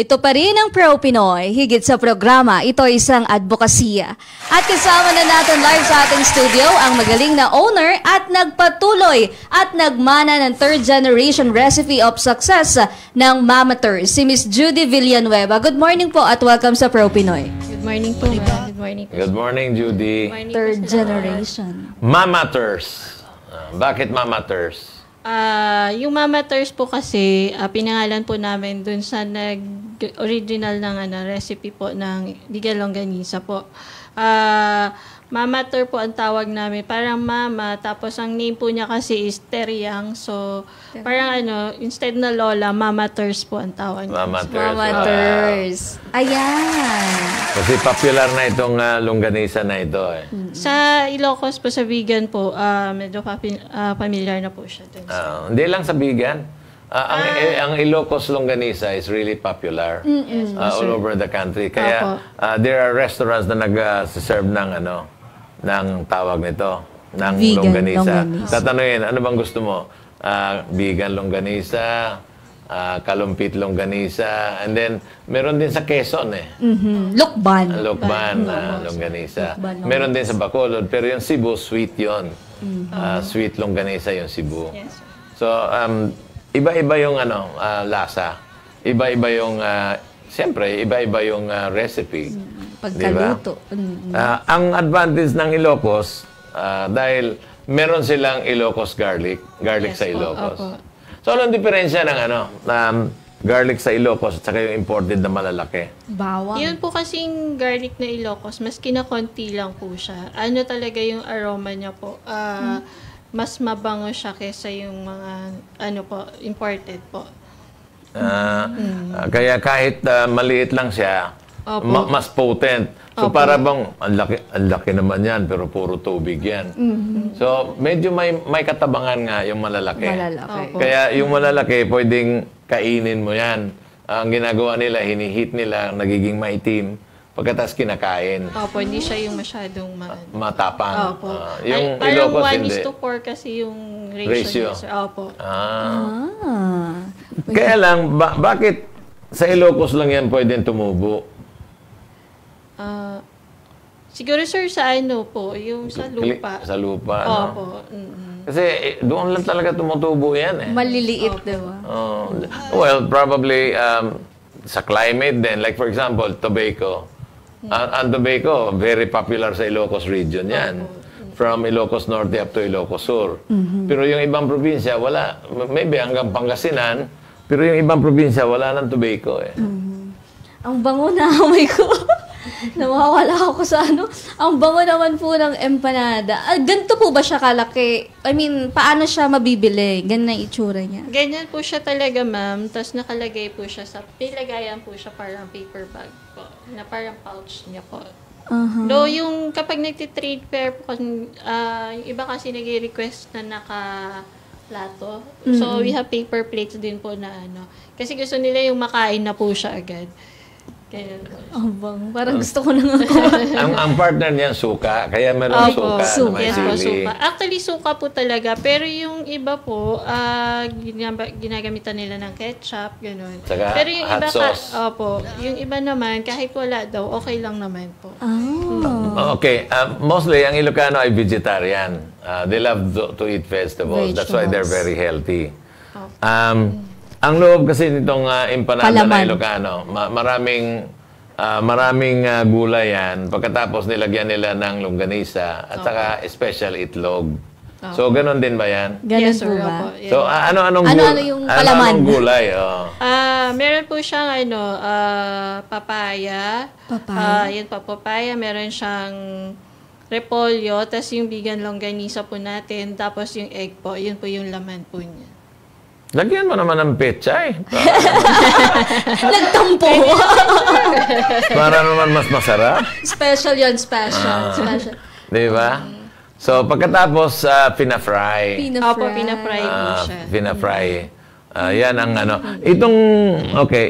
Ito pa rin ang Pro Pinoy. Higit sa programa, ito ay isang advokasya. At kasama na natin live sa ating studio ang magaling na owner at nagpatuloy at nagmana ng third generation recipe of success ng Mamaters, si Miss Judy Villanueva. Good morning po at welcome sa Pro Pinoy. Good morning po, ma'am. Good morning po. Good morning, Judy. Third generation. Mamaters. Bakit Mamaters? Yung Mamaters po kasi, pinangalan po namin dun sa original ng recipe po ng Liga Longganisa po. Mamater po ang tawag namin. Parang mama, tapos ang name po niya kasi is Teriang. So, parang instead na Lola, Mamaters po ang tawag niya. Mamaters. Ayan. Kasi popular na itong longganisa na ito eh. Sa Ilocos po, sa vegan po, medyo familiar na po siya. Hindi lang sa vegan. Ang Ilocos longganisa is really popular all over the country. Kaya there are restaurants na nag-serve ng tawag nito, ng longganisa. Tatanungin, ano bang gusto mo? Vegan longganisa, kalumpit longganisa, and then meron din sa Quezon eh. Lukban. Lukban longganisa. Meron din sa Bacolod, pero yung Cebu, sweet yon. Sweet longganisa yung Cebu. So, iba-iba yung lasa. Iba-iba yung, siyempre, iba-iba yung recipe. Pagkaluto. Diba? Ang advantage ng Ilocos, dahil meron silang Ilocos garlic sa Ilocos. So, anong diferensya ng garlic sa Ilocos at saka yung imported na malalaki? Bawang. Yun po kasing garlic na Ilocos, mas kinakonti lang po siya. Ano talaga yung aroma niya po? Mas mabango siya kaysa yung mga imported po. Kaya kahit maliit lang siya, mas potent. So para bang ang laki naman yan pero puro tubig yan. So medyo may katabangan nga yung malalaki. Kaya yung malalaki pwedeng kainin mo yan. Ang ginagawa nila, hinihit nila, nagiging maitim. Pagkatapos kinakain. Hindi siya yung masyadong matapang. Yung Ilocos hindi. Parang 1:4 kasi yung ratio. Kaya lang, bakit sa Ilocos lang yan pwedeng tumubo? Siguro sir sa yung sa lupa. Sa lupa, Kasi doon lang talaga tumutubo yan eh. Maliliit, diba? Well, probably sa climate din. Like for example, tobacco. Ang tobacco, very popular sa Ilocos region yan. From Ilocos Norte up to Ilocos Sur. Pero yung ibang probinsya, wala. Maybe hanggang Pangasinan. Pero yung ibang probinsya, wala ng tobacco eh. Ang bango na amoy ko. Nawawala ako sa Ang bango naman po ng empanada. Ganito po ba siya kalaki? I mean, paano siya mabibili? Ganyan ang itsura niya. Ganyan po siya talaga, ma'am. Tapos nakalagay po siya pilagayan po siya parang paper bag po. Na parang pouch niya po. Though yung kapag nagtitrade pair po, yung iba kasi nag-request na naka-plato. So, we have paper plates din po na Kasi gusto nila yung makain na po siya agad. Kaya, parang gusto ko nang ako. ang partner niyan suka, kaya meron suka na may sili. Suka. Actually, suka po talaga. Pero yung iba po, ginagamitan nila ng ketchup, gano'n. Saka pero yung hot iba sauce. Yung iba naman, kahit wala daw, okay lang naman po. Okay. Mostly, ang Ilocano ay vegetarian. They love to eat vegetables. That's why they're very healthy. Ang loob kasi nitong empanada na Ilocano, maraming gulay yan. Pagkatapos nilagyan nila ng longganisa at saka special itlog. So, ganun din ba yan? Ganun po ba? So, ano-anong yung palaman? Anong gulay? Meron po siyang papaya. Yan pa, papaya. Meron siyang repolyo. Tapos yung vegan longganisa po natin. Tapos yung egg po. Yun po yung laman po niya. Lagyan mo naman ng pechay. Nagtampo. Para naman mas masarap. Special yun, special. Di ba? So, pagkatapos, pina-fry. Pina-fry po siya. Pina-fry. Yan ang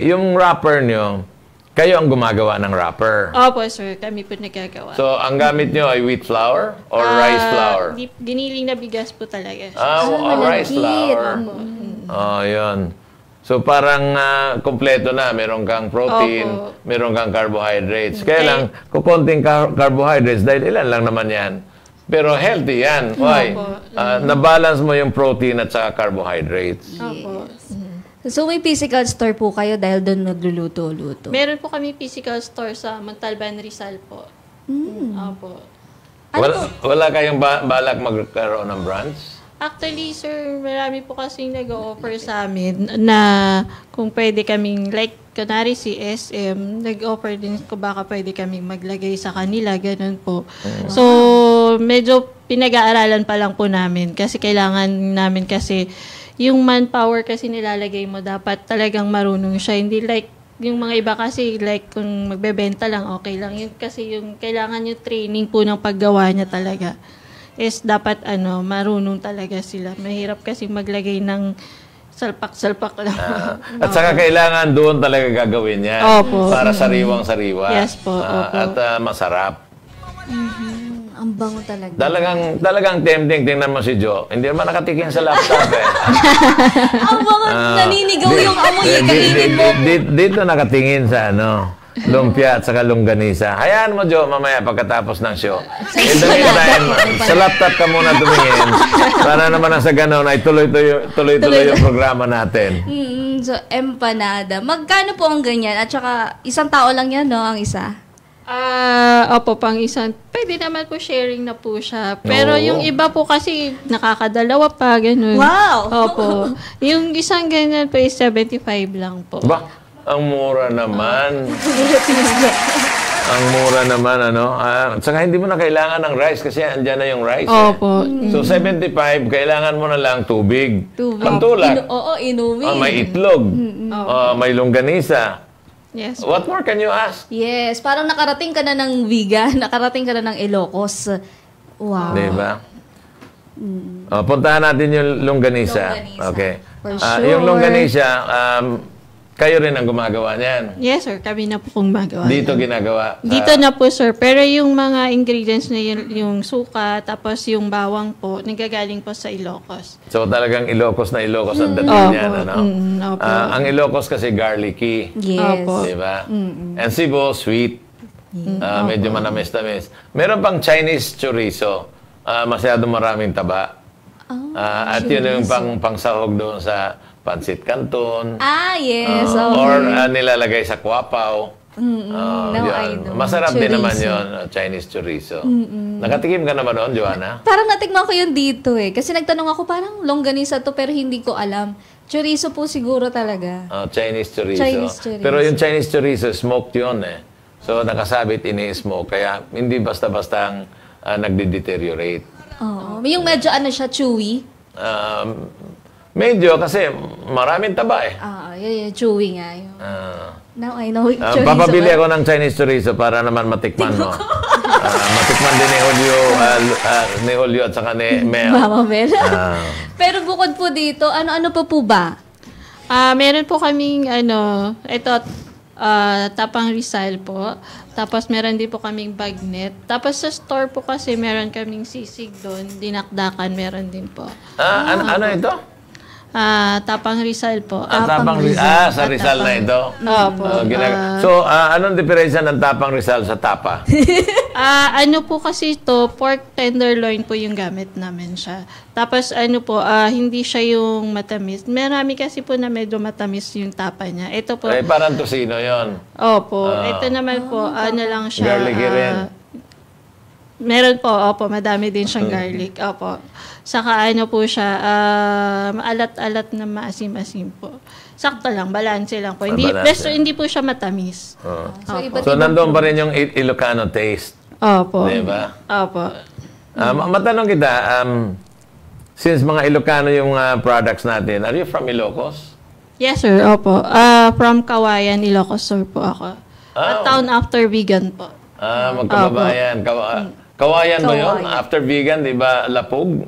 yung wrapper nyo, kayo ang gumagawa ng wrapper. Opo, sir. Kami po nagagawa. So, ang gamit nyo ay wheat flour or rice flour? Giniling na bigas po talaga. Rice flour. Yun. So parang kompleto na. Meron kang protein, Opo. meron kang carbohydrates. Kaya lang, kukunting carbohydrates, dahil ilan lang naman yan. Pero healthy yan. Why? Na-balance mo yung protein at saka carbohydrates. Opo. So may physical store po kayo dahil doon nagluluto-luto? Meron po kami physical store sa Montalban, Rizal po. Opo. Wala kayong balak magkaroon ng branch? Actually, sir, marami po kasing nag-o-offer sa amin na kung pwede kaming, like, kunwari si SM, nag-offer din ko baka pwede kaming maglagay sa kanila, ganun po. So, medyo pinag-aaralan pa lang po namin kasi kailangan namin kasi yung manpower kasi nilalagay mo, dapat talagang marunong siya. Hindi like, yung mga iba kasi, like, kung magbebenta lang, okay lang. Yung, kasi yung kailangan yung training po ng paggawa niya talaga is dapat marunong talaga sila. Mahirap kasi maglagay ng salpak-salpak lang. At saka kailangan doon talaga gagawin yan. Opo. Para sariwang-sariwa. Yes po, opo. At masarap. Ang bango talaga. Talagang tempting. Tingnan mo si Jo. Hindi naman nakatikin sa laptop eh. Ang bango, naninigaw yung amoy. Kainin mo. Dito nakatingin sa lumpia at saka longganisa. Hayaan mo, Jo, mamaya pagkatapos ng show. In the meantime, sa laptop ka muna tumingin para naman sa ganun ay tuloy-tuloy yung programa natin. So, empanada. Magkano po ang ganyan? At saka, isang tao lang yan, no? Ang isa? Opo, pang isang, pwede naman po sharing na po siya. Pero yung iba po kasi nakakadalawa pa, ganun. Wow! Opo. Yung isang ganyan po is 75 lang po. Ba? Ang mura naman. Ang mura naman, At saka hindi mo na kailangan ng rice kasi andyan na yung rice. Opo. So, 75, kailangan mo na lang tubig. Pantulak. Oo, inumin. May itlog. May longganisa. Yes. What more can you ask? Yes, parang nakarating ka na ng vegan, nakarating ka na ng Ilocos. Wow. Diba? Puntahan natin yung longganisa. Longganisa. Okay. For sure. Yung longganisa, kayo rin ang gumagawa niyan. Yes, sir. Kami na po kung magawa. Dito ginagawa. Dito na po, sir. Pero yung mga ingredients na yung suka, tapos yung bawang po, nagagaling po sa Ilocos. So talagang Ilocos na Ilocos ang dating Opo. niyan, Opo. Ang Ilocos kasi garlicky. Yes. Opo. Diba? And Cebu, sweet. Medyo manamis-tamis. Meron pang Chinese chorizo. Masyado maraming taba. At yun yung pangsahog doon sa Pancit Canton. Yes. Or nilalagay sa kwapaw. I know. Masarap din Chorizo. naman yun, Chinese chorizo. Nakatikim ka na ba doon, Joanna? Parang natikman ko yun dito eh. Kasi nagtanong ako, parang longganisa to pero hindi ko alam. Chorizo po siguro talaga. Chinese chorizo. Chinese chorizo. Pero yung Chinese chorizo, smoked yun eh. So nakasabit, ini-smoke. Kaya hindi basta-bastang nagde-deteriorate. Oo. Yung medyo siya, chewy. Medyo kasi maraming taba eh. Yun, chewy nga. Yun. Now I know chorizo. Papabili ako ng Chinese chorizo para naman matikman mo. Matikman din ni Julio at saka ni Mel. Mama Mel. Pero bukod po dito, ano pa po ba? Meron po kaming, Tapang Rizal po. Tapos meron din po kaming bagnet. Tapos sa store po kasi meron kaming sisig doon. Dinakdakan meron din po. Ano ito? Tapang Rizal po. Sa Rizal na ito? Opo. So, anong diferensya ng Tapang Rizal sa Tapa? Ano po kasi ito, pork tenderloin po yung gamit namin siya. Tapos hindi siya yung matamis. Marami kasi po na medyo matamis yung tapa niya. Ito po. Parang tosino yon. Opo. Ito naman po, lang siya. Garlicky rin. Meron po, madami din siyang garlic. Opo. Saka po siya, maalat-alat na maasim-asim po. Sakto lang, balanse lang po. Hindi po siya matamis. So, nandun pa rin yung Ilocano taste. Opo. Diba? Opo. Matanong kita, since mga Ilocano yung products natin, are you from Ilocos? Yes, sir. Opo. From Kawayan, Ilocos, sir po ako. A town after vegan po. Magkababayan. Kawayan ba yun? After vegan, di ba Lapog?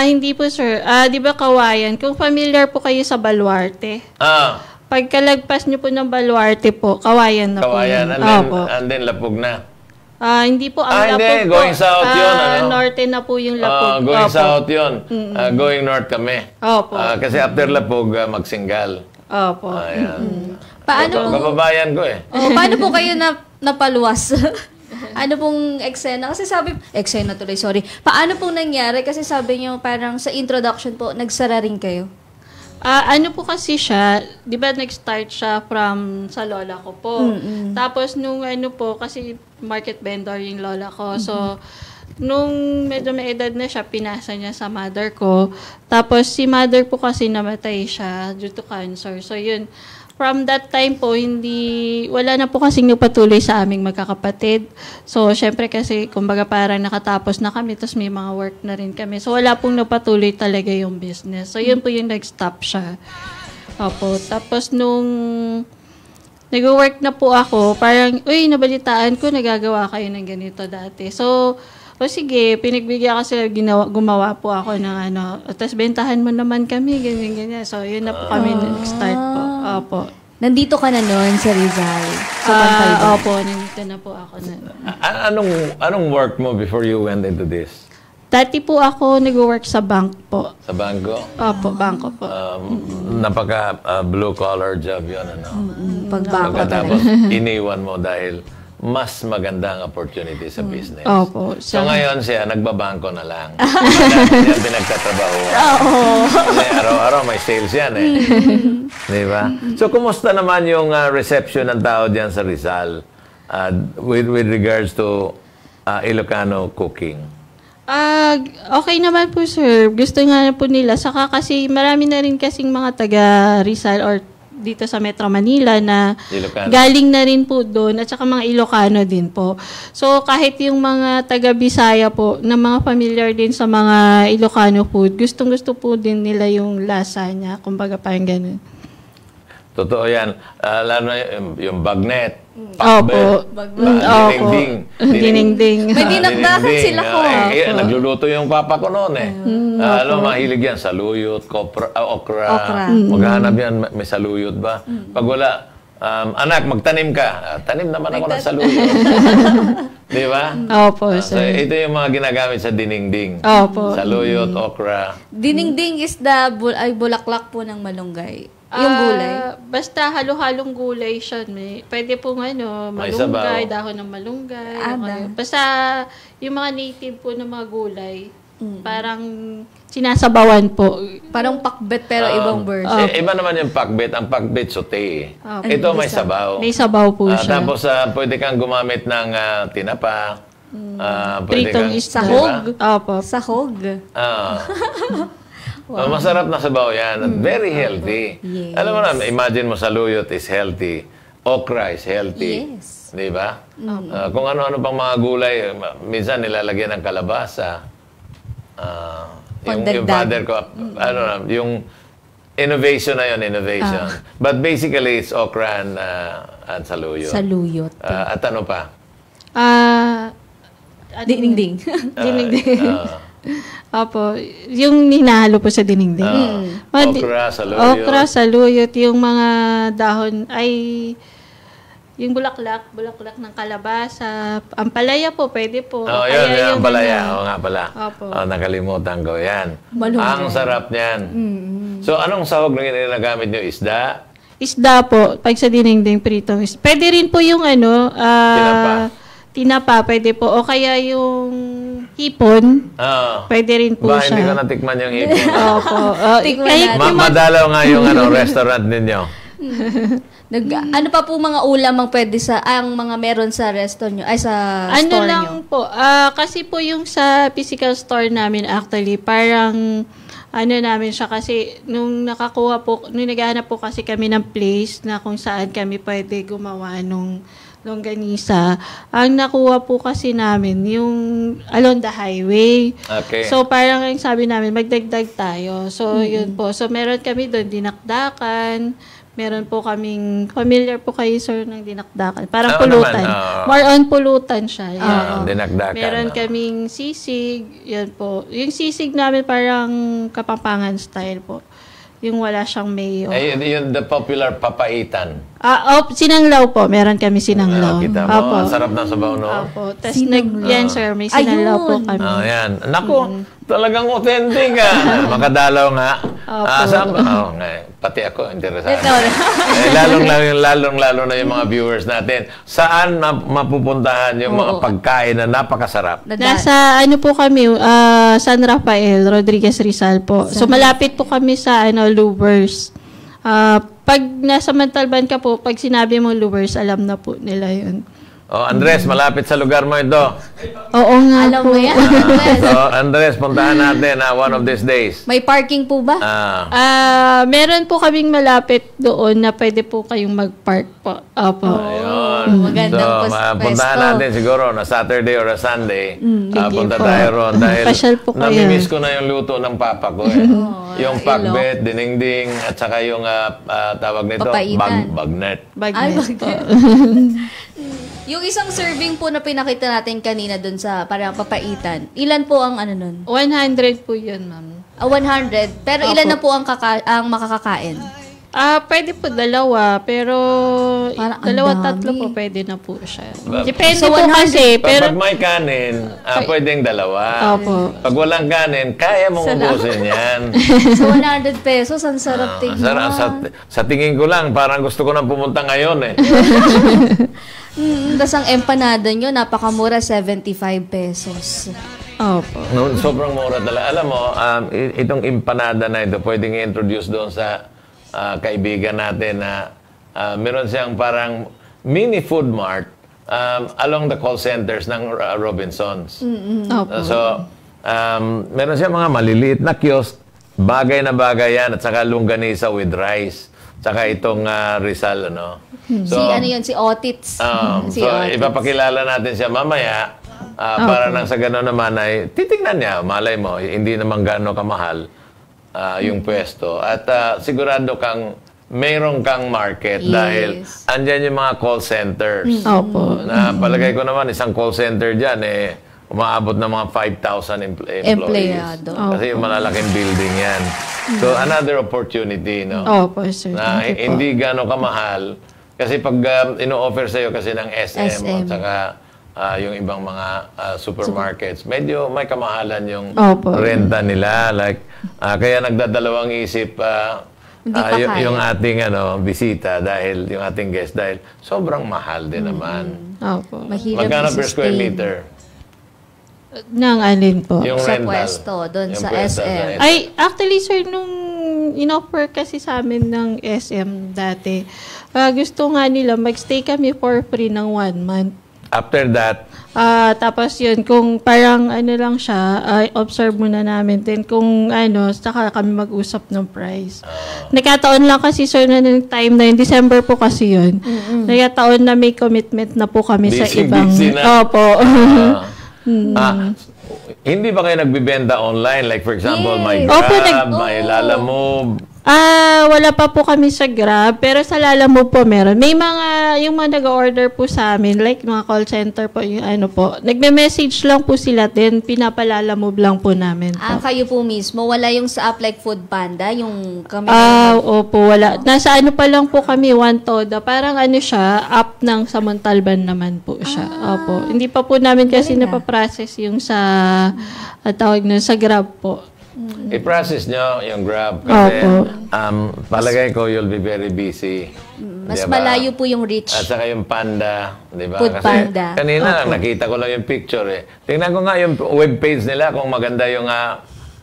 Hindi po, sir. Di ba Kawayan? Kung familiar po kayo sa Baluarte. Pagkalagpas niyo po ng Baluarte po, Kawayan na Kawayan. po. And then Lapog na. Hindi po ang Lapog hindi. po. Going south yun. Norte na po yung Lapog. Going south yun. Going north kami. Opo. Kasi after Lapog, Magsinggal. Opo. Ayan. Paano po? Kababayan ko eh. Paano po kayo napaluwas? Ano pong eksena? Kasi eksena tuloy, sorry. Paano pong nangyari? Kasi sabi niyo parang sa introduction po, nagsara rin kayo. Ano po kasi siya, di ba nag-start siya sa lola ko po. Tapos nung ano po, kasi market vendor yung lola ko. So, nung medyo may edad na siya, pinasa niya sa mother ko. Tapos si mother po kasi namatay siya due to cancer. So yun, from that time po, wala na po kasing nagpatuloy sa aming magkakapatid. So, syempre kasi, kumbaga parang nakatapos na kami, tapos may mga work na rin kami. So, wala pong nagpatuloy talaga yung business. So, yun po yung nag-stop siya. Opo. Tapos, nung nag-work na po ako, parang, uy, nabalitaan ko, nagagawa kayo ng ganito dati. So, sige, pinagbigyan kasi gumawa po ako ng tapos bentahan mo naman kami, ganyan. So, yun na po kami nag-start po. Opo. Nandito ka na noon sa Rizal? Sa Pantalban? Opo, nandito na po ako na. Anong work mo before you went into this? Dati po ako nag-work sa bank po. Sa bangko? Opo, bangko po. Napaka blue-collar job yun, Pagbangko Pagkatapos, iniwan mo dahil mas magandang opportunity sa business. Opo. So ngayon siya, nagbabangko na lang. Dahil niya pinagtatrabaho. Kasi araw-araw may sales yan eh. Di ba? So kumusta naman yung reception ng tao dyan sa Rizal with regards to Ilocano cooking? Okay naman po, sir. Gusto nga po nila. Saka kasi marami na rin kasing mga taga Rizal or dito sa Metro Manila na Ilocano. Galing na rin po doon at saka mga Ilocano din po. So kahit yung mga taga Bisaya po na mga familiar din sa mga Ilocano food, gustong-gusto po din nila yung lasa niya. Kumbaga parang ganun. Totoo yan. Lalo na yung bagnet. Opo. Dinengding. Dinengding. May dinakdakan sila ko. Nagluluto yung papa ko noon eh. Alam, mahilig yan. Saluyot, okra. Maghanap yan. May saluyot ba? Pag wala, anak, magtanim ka. Tanim naman ako ng saluyot. Di ba? Opo, So, sir. ito yung mga ginagamit sa dinengding. Opo. Saluyot, okra. Dinengding is bulaklak po ng malunggay. Yung gulay? Basta halo-halong gulay siya. Pwede pong malunggay, dahon ng malunggay. Basta yung mga native po ng mga gulay, parang sinasabawan po. Parang pakbet pero ibang version. Iba naman yung pakbet. Ang pakbet, sote. Ito may sabaw. May sabaw po siya. Tapos pwede kang gumamit ng tinapa. Pwede Pritong kang sahog. Opo. Sahog. Masarap na sabaw yan. At very healthy. Yes. Alam mo na, imagine mo saluyot is healthy. Okra is healthy. Yes. Di ba? Kung ano-ano pang mga gulay, minsan nilalagyan ng kalabasa. Yung father ko, yung innovation na yun, innovation. But basically, it's okra and saluyot. Saluyot. At ano pa? Dinengding. Dinengding. Opo. Yung hinahalo po sa dinengding. Okra, saluyot. Okra, saluyot. Yung mga dahon ay yung bulaklak ng kalabasa. Ampalaya po, pwede po. Yun, ampalaya. Oo nga pala. Opo. Nakalimutan ko. Yan. Malunggay. Ang sarap niyan. So, anong sahog na ginagamit nyo? Isda? Isda po. Pag sa dinengding pritong isda. Pwede rin po yung tinapa, pwede po. O kaya yung hipon, pwede rin po siya. Hindi ko natikman yung hipon. Opo. Tikman natin. Madalaw nga yung restaurant ninyo. Ano pa po mga ulam ang pwede ang mga meron sa resto nyo, ay sa store lang nyo? Po, kasi po yung sa physical store namin actually, parang namin siya kasi nung naghahanap po kasi kami ng place na kung saan kami pwede gumawa nung longganisa. Ang nakuha po kasi namin yung along the highway. Okay. So parang ang sabi namin, magdagdag tayo. So yun po. So meron kami doon dinakdakan. Meron po kaming, familiar po kayo sir ng dinakdakan. Parang pulutan. More on pulutan siya. Dinakdakan. Meron kaming sisig. Yan po. Yung sisig namin parang Kapampangan style po. Yung wala siyang mayo. Yung the popular papaitan. Sinanglaw po. Meron kami sinanglaw. Kita mo, sarap ng sabaw, no? Opo. Tapos yan sir, may sinanglaw po kami. Yan. Naku, Talagang authentic makadalaw nga. Pati ako, interesado. Lalong-lalo na yung mga viewers natin. Saan mapupuntahan yung mga pagkain na napakasarap? Nasa po kami, San Rafael, Rodriguez Rizal po. So malapit po kami sa Lubers. Pag nasa Montalban ka po, pag sinabi mo Lubers, alam na po nila yun. Andres, malapit sa lugar mo ito. Oo nga Alam po. mo yan. Andres, puntahan natin one of these days. May parking po ba? Meron po kaming malapit doon na pwede po kayong mag-park po. Opo. Ayun. Magandang puntahan natin siguro na Saturday or a Sunday. Punta po. tayo ron dahil Pasyal po kayo. namimiss ko na yung luto ng papa ko. Yung pakbet, dinengding, at saka yung tawag nito, Papaitan. bagnet. Ay, Bagnet po. Yung isang serving po na pinakita natin kanina dun sa parang papaitan, ilan po ang nun? 100 po yun, ma'am. 100. Pero ilan na po ang makakakain? Pwede po dalawa, pero Parang ang dalawa, dami. tatlo po pwede na po siya. Ba- Depende So, po 100 kasi, pero Pag may kanin, pwedeng dalawa. Opo. Pag walang kanin, kaya mong ubusin yan. So, 100 pesos, ang sarap tignan. Sa tingin ko lang, parang gusto ko nang pumunta ngayon eh. Tapos ang empanada nyo, napakamura, 75 pesos. opo. No, sobrang mura talaga. Alam mo, itong empanada na ito, pwedeng i-introduce doon sa kaibigan natin na meron siyang parang mini food mart along the call centers ng Robinsons. Opo. So, meron siyang mga maliliit na kiosk, bagay na bagay yan, at saka longganisa with rice. Tsaka itong Rizal, So, Si Otits. Si so, Otits. ipapakilala natin siya mamaya para nang sa gano'n naman ay titingnan niya, malay mo, hindi naman gano'n kamahal yung pwesto. At sigurado kang mayroon kang market dahil andyan yung mga call centers. Opo. Na palagay ko naman, isang call center dyan, umaabot ng mga 5,000 employees. Empleyado. Kasi yung malalaking building yan. So, another opportunity, Opo, sir. na Thank you po. hindi gano'ng kamahal. Kasi pag ino-offer sa'yo kasi ng SM, at saka yung ibang mga supermarkets, medyo may kamahalan yung Opo. renta nila. Like, kaya nagdadalawang isip Hindi pa kaya. yung ating bisita dahil yung ating guest dahil sobrang mahal din naman. Opo. Mahirap Magkano per i-sustain. square meter? Nang alin po? Yung Sa rental. pwesto, doon Yung sa pwesto SM. Ay, actually, sir, nung in-offer kasi sa amin ng SM dati, gusto nga nila mag-stay kami for free ng 1 month. After that, Tapos yun, kung parang lang siya, observe muna namin. Then kung saka kami mag-usap ng price. Nagkataon lang kasi sir na ng time na yun, December po kasi yun. Nagkataon na may commitment na po kami sa ibang... Busy na. Opo. hindi ba kayo nagbibenta online? Like for example, may Yes. Opo, Grab, may Lalamove. Wala pa po kami sa Grab, pero sa Lalamove po meron. May yung mga nag-order po sa amin, like mga call center po, yung po. Nagme-message lang po sila din, pinapalalamove lang po namin po. Kayo po mismo, wala yung sa app like Food Panda, yung kami. Opo, wala. Nasa pa lang po kami, One Toda. Parang siya, app ng sa Montalban naman po siya. Opo. Hindi pa po namin kasi napaprocess yung sa, tawag na, sa Grab po. I-process nyo yung Grab. Kasi Opo. palagay ko you'll be very busy. Mas Diba? malayo po yung reach. At saka yung Panda, di ba? Food Kasi Panda. kanina lang, nakita ko lang yung picture eh. Tingnan ko nga yung webpage nila kung maganda yung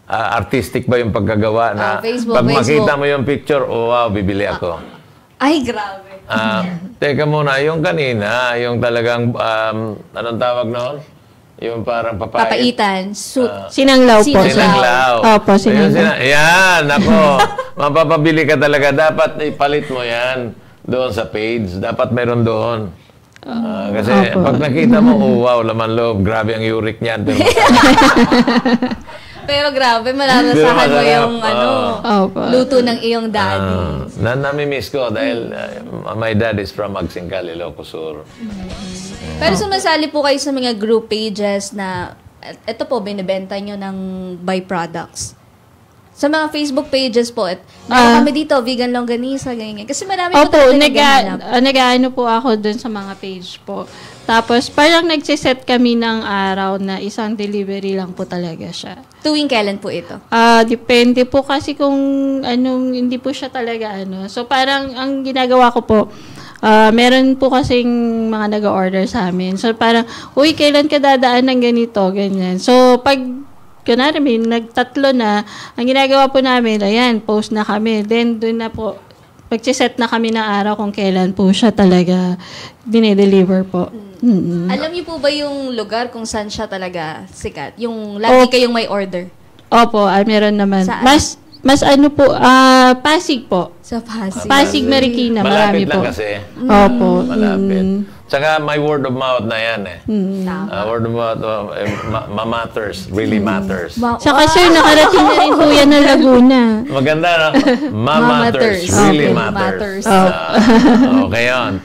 artistic ba yung pagkagawa na Facebook, pag makita Facebook. mo yung picture, oh wow, bibili ako. Ay, grabe. Teka muna, yung kanina, yung talagang, anong tawag noon? Yung parang Papaitan. Sinanglaw po. Sinanglaw. Opo, sinanglaw. Yan, ako. Mapapabili ka talaga. Dapat ipalit mo yan doon sa page. Dapat meron doon. Kasi pag nakita mo, oh wow, laman loob. Grabe ang uric niyan. Pero Pero grabe, malalasahan mo yung Opo. luto ng iyong daddy. namimiss ko dahil my dad is from Magsinkal, Ilocos Sur. Pero sumasali po kayo sa mga group pages na ito po, binibenta nyo ng byproducts. Sa mga Facebook pages po, meron kami dito, vegan longganisa, ganyan. Kasi marami po Opo, naghahanap. nag-ano po ako dun sa mga page po. Tapos, parang nagsiset kami ng araw na isang delivery lang po talaga siya. Tuwing kailan po ito? Depende po kasi kung anong, hindi po siya talaga ano. So, parang ang ginagawa ko po, meron po kasing mga nag-order sa amin. So, parang, uy, kailan ka dadaan ng ganito, ganyan. So, pag kunwari, nagtatlo na, ang ginagawa po namin, ayan, post na kami. Then, doon na po, pag-set na kami ng araw kung kailan po siya talaga dinedeliver po. Alam niyo po ba yung lugar kung saan siya talaga sikat? Yung lagi kayong may order? Opo, meron naman. Saan? Mas ano po, Pasig po. Sa Pasig. Pasig, Marikina, marami Malapit po. lang kasi. Opo. Malapit. Tsaka may word of mouth na yan eh. Word of mouth matters, really matters. Saka sir, nakarating na rin po yan ng Laguna. Maganda, no? Matters, really matters. Okay yun.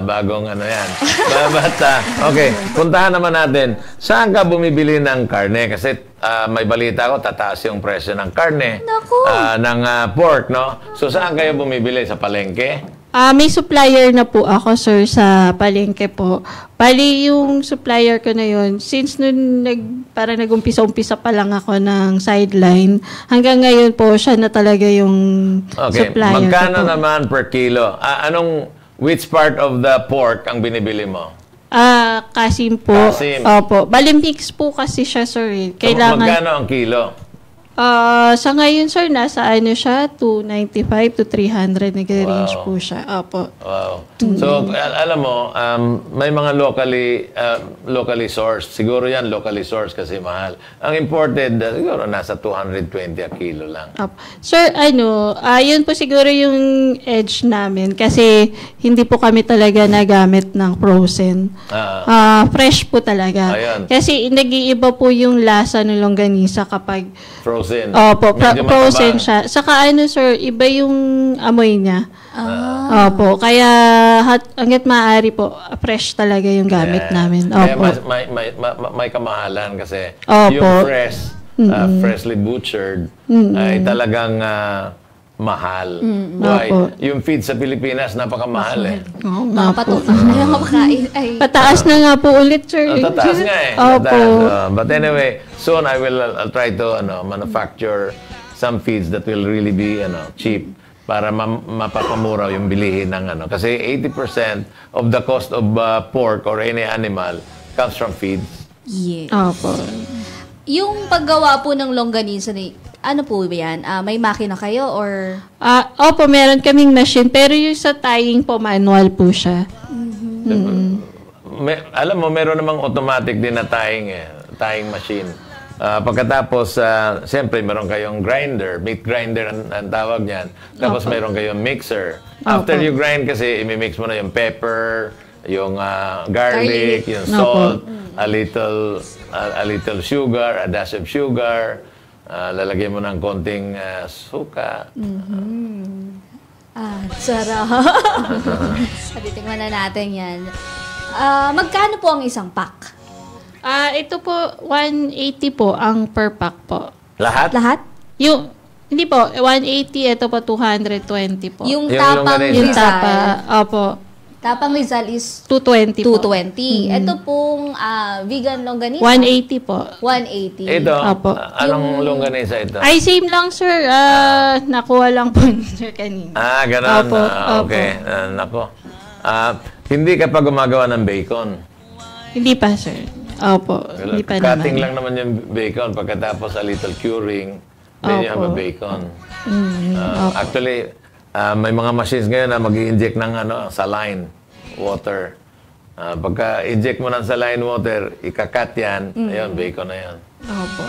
Bagong ano yan. Okay, puntahan naman natin. Saan ka bumibili ng karne? Kasi may balita ko, tataas yung presyo ng karne. Naku. Ng pork, no? So saan kayo bumibili? Sa palengke? May supplier na po ako, sir, sa palengke po. Bali, yung supplier ko na yun, since nun parang nag-umpisa-umpisa pa lang ako ng sideline, hanggang ngayon po, siya na talaga yung supplier. Magkano naman per kilo? Which part of the pork ang binibili mo? Kasim po. Kasim. Opo. Bali, mix po kasi siya, sir. Kailangan... Magkano ang kilo? Sa ngayon, sir, nasa ano siya, 295 to 300 nag-range po siya. Opo. Wow. So, alam mo, may mga locally sourced. Siguro yan, locally sourced kasi mahal. Ang imported, siguro nasa 220 a kilo lang. Opo. Sir, yun po siguro yung edge namin kasi hindi po kami talaga nagamit ng frozen. Fresh po talaga. Ayan. Kasi nag-iiba po yung lasa ng longganisa kapag frozen. Opo, Medyo frozen mataba. siya. Saka sir, iba yung amoy niya. Opo, kaya hanggat maaari po, fresh talaga yung gamit namin. Kaya Opo. may kamahalan kasi Opo. yung freshly butchered ay talagang mahal. Why? Opo. Yung feed sa Pilipinas, napakamahal eh. Oo Mga nga po. patuta. Kaya mapakain. Ay. Pataas na nga po ulit, sir. Tataas nga eh. Opo. Tataas. But anyway, soon I'll try to manufacture some feeds that will really be cheap para mapapamura yung bilihin ng Kasi 80% of the cost of pork or any animal comes from feeds. Yes. Opo. Yung paggawa po ng longganisa, ano po yan? May makina kayo or... Opo, meron kaming machine. Pero yung sa tying po, manual po siya. Alam mo, meron namang automatic din na tying machine. Pagkatapos, siyempre, meron kayong grinder, meat grinder ang tawag niyan. Tapos meron kayong mixer. After you grind kasi, imimix mo na yung pepper, yung garlic, yung salt, a little sugar, a dash of sugar. Lalagyan mo ng konting suka. Sarap. Titingnan na natin yan. Magkano po ang isang pack? Ito po, 180 po ang per pack po. Lahat? Hindi po, 180, ito po 220 po. Yung Yung tapang longganisa. Yung Rizal. tapa, opo, Tapang Rizal is 220 po. 220. Ito pong vegan longganisa. 180 po. 180. Ito, Opo. anong longganisa ito? Ay, same lang, sir. Nakuha lang po ni sir kanina. Ganon. Opo, Okay. Nako. Hindi ka pa gumagawa ng bacon. Hindi pa, sir. Opo, hindi pa Cutting naman. lang naman yung bacon. Pagkatapos a little curing, then you have a Opo. bacon. Actually, may mga machines ngayon na mag-i-inject ng saline water. Pagka-inject mo ng saline water, ikakat yan, ayun, bacon na yan. Opo.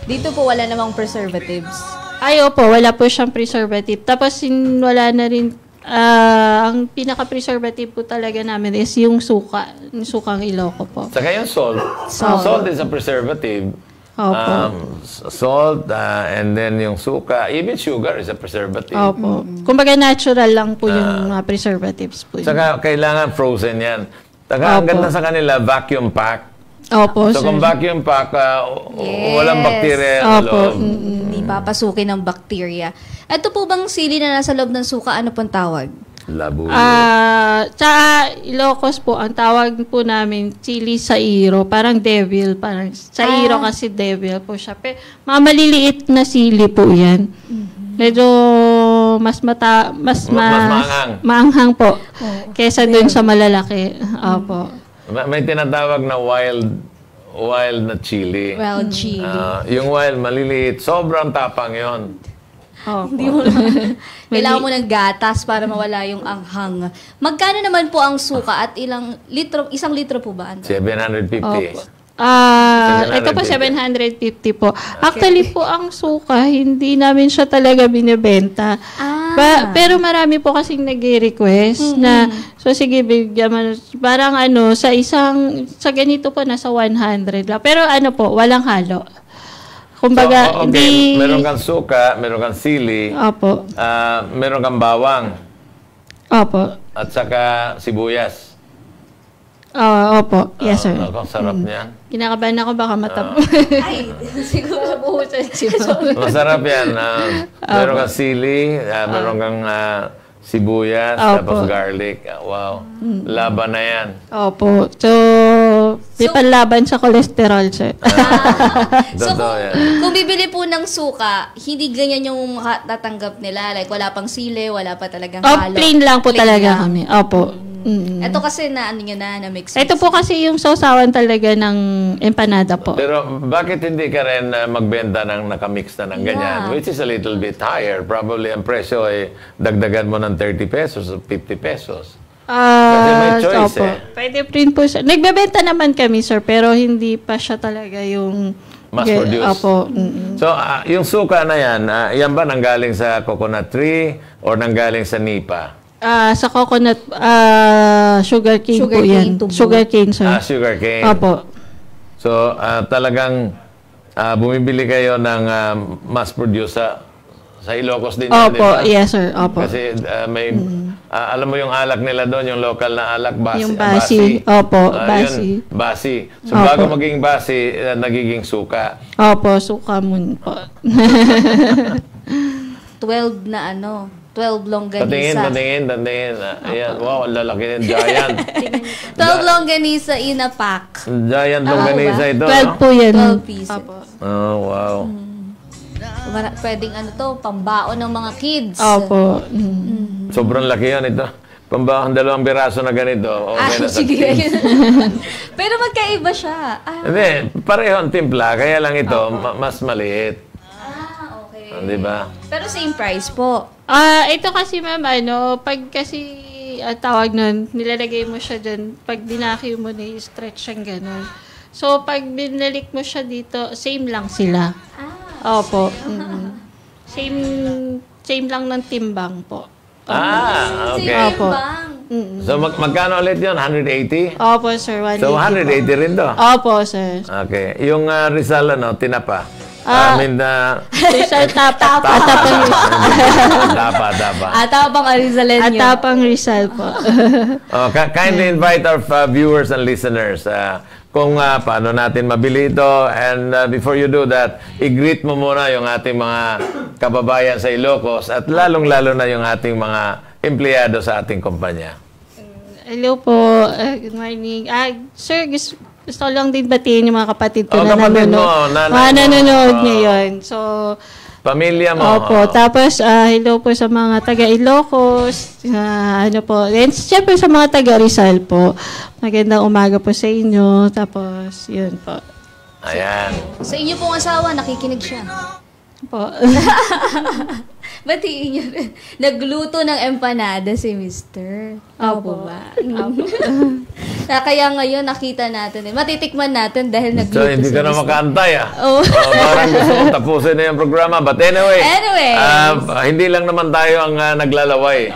Dito po wala namang preservatives. Ay, opo, wala po siyang preservative. Tapos, wala na rin, ang pinaka-preservative po talaga namin is yung suka, yung sukang Ilocos po. Saka yung salt. Salt is a preservative. Opo. Salt, and then yung suka, even sugar is a preservative. Opo. Kumbaga natural lang po yung mga preservatives po. Saka kailangan frozen yan. Saka ang Opo. ganda sa kanila, vacuum pack. Opo, So sir. kung vacuum pack, Yes. walang bacteria sa Opo. loob. Hindi papasukin ng bakterya. Ito po bang sili na nasa loob ng suka? Ano pong tawag? Labuyo. Tsaka Ilocos po, ang tawag po namin, chili sa iro. Parang devil. Parang sa iro kasi devil po siya. Mga maliliit na sili po yan. Medyo mas maanghang. maanghang po. Kesa dun sa malalaki. Opo. May tinatawag na wild na chili. Well, chili. Yung wild, maliliit. Sobrang tapang yon. Hindi mo kailangan mo ng gatas para mawala yung anghang. Magkano naman po ang suka at isang litro po ba? 750. Opo. Ito po 750 po. Actually po ang suka, hindi namin siya talaga binibenta. Pero marami po kasing nag-request na, so sige, bigyan mo, parang sa ganito po nasa 100 lang. Pero walang halo. Kumbaga, okay. Meron kang suka, meron kang sili, Opo. Meron kang bawang, Opo. at saka sibuyas. Opo. Yes, sir. Ang sarap niyan. Kinakabahan ako baka matabo. Ay, siguro buhusan siya. Masarap yan. Meron kang sili, meron kang sibuyas, tapos garlic. Wow. Laban na yan. Opo. So, may panlaban sa cholesterol, sir. So, Totoo yan. kung bibili po ng suka, hindi ganyan yung tatanggap nila. Like, wala pang sili, wala pa talagang halo. Plain lang po Plain talaga lang. kami. Opo. Ito kasi na-mix. Ito po kasi yung sausawan talaga ng empanada po. Pero bakit hindi ka rin magbenta ng nakamix na ng ganyan? Yeah. Which is a little bit higher. Probably ang presyo ay dagdagan mo ng 30 pesos o 50 pesos. Kasi may choice opo. eh. Pwede print po siya. Nagbebenta naman kami, sir, pero hindi pa siya talaga yung Mass-produced. Opo. So, yung suka na yan ba nanggaling sa coconut tree or nanggaling sa nipa? Sa coconut, sugar cane po Sugarcane yan. tubo. Sugar cane, sir. Sugar cane. Opo. So, talagang bumibili kayo ng mass-produced sa Ilocos din. yan, di Opo, ba? yes, sir. Opo. Kasi may, alam mo yung alak nila doon, yung local na alak, basi. Yung basi. Opo, basi. Yun, basi. So, Opo. bago maging basi, nagiging suka. Opo, suka mun po. 12 na 12 longganisa. Patingin. Ayan, wow, ang lalaki ng giant. 12 longganisa in a pack. Giant longganisa ito, 12 po yan. 12 pieces. Opo. Oh, wow. Pwedeng pambaon ng mga kids. Opo. Sobrang laki yan ito. Pambawang 2 biraso na ganito. Okay na sa sige. kids. Pero magkaiba siya. Hindi, pareho ang timpla. Kaya lang ito, mas maliit. Okay. Di ba? Pero same price po. Ito kasi ma'am, pag kasi tawag nun, nilalagay mo siya dyan, pag binaki mo na i-stretch siyang gano'n. So, pag binalik mo siya dito, same lang sila. Opo. Same lang ng timbang po. Okay. Same Opo. bang? So, magkano ulit yun? 180? Opo, sir. 180 So, 180 rin to. Opo, sir. Okay. Yung Rizal, tinapa. Rizal tapa. Tapa. Atapang Arizalenyo. Atapang Rizal po. Kindly invite our viewers and listeners kung paano natin mabili ito. And before you do that, i-greet mo muna yung ating mga kababayan sa Ilocos at lalong-lalo na yung ating mga empleyado sa ating kumpanya. Hello po. Good morning. Sir, gusto ko lang din batiin yung mga kapatid ko na kapatid mo, nanonood ngayon. So, pamilya mo. opo. Tapos, hello po sa mga taga Ilocos. And syempre sa mga taga Rizal po. Magandang umaga po sa inyo. Tapos, yun po. Ayan. Sa inyo pong asawa, nakikinig siya. Po. Batiin niyo rin. Nagluto ng empanada si Mr. Opo. Ba? Kaya ngayon nakita natin. Matitikman natin dahil nagluto So, hindi si ka na Mr. makaantay Oh. Parang gusto kong tapusin na yung programa. But anyway, hindi lang naman tayo ang naglalaway.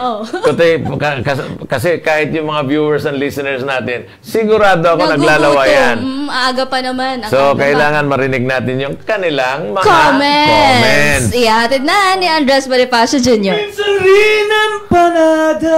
Kasi kahit yung mga viewers and listeners natin, sigurado ako naglalawayan. Aga pa naman. So, kailangan marinig natin yung kanilang mga comments. Ihatid na ni Andres Bonifacio Jr. Sarina Empanada.